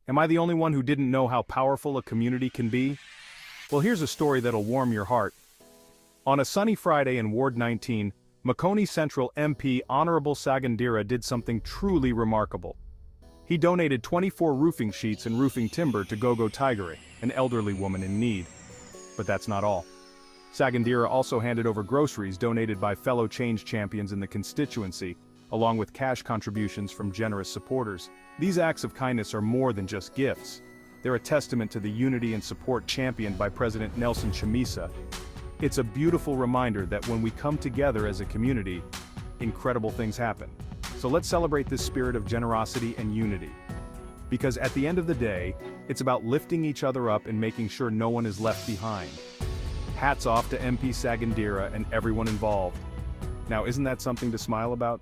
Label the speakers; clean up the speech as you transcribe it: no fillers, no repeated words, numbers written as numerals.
Speaker 1: Am I the only one who didn't know how powerful a community can be? Well, here's a story that'll warm your heart. On a sunny Friday in Ward 19, Makoni Central MP Honorable Sagandira did something truly remarkable. He donated 24 roofing sheets and roofing timber to Gogo Tigere, an elderly woman in need. But that's not all. Sagandira also handed over groceries donated by fellow change champions in the constituency, along with cash contributions from generous supporters. These acts of kindness are more than just gifts. They're a testament to the unity and support championed by President Nelson Chamisa. It's a beautiful reminder that when we come together as a community, incredible things happen. So let's celebrate this spirit of generosity and unity. Because at the end of the day, it's about lifting each other up and making sure no one is left behind. Hats off to MP Sagandira and everyone involved. Now, isn't that something to smile about?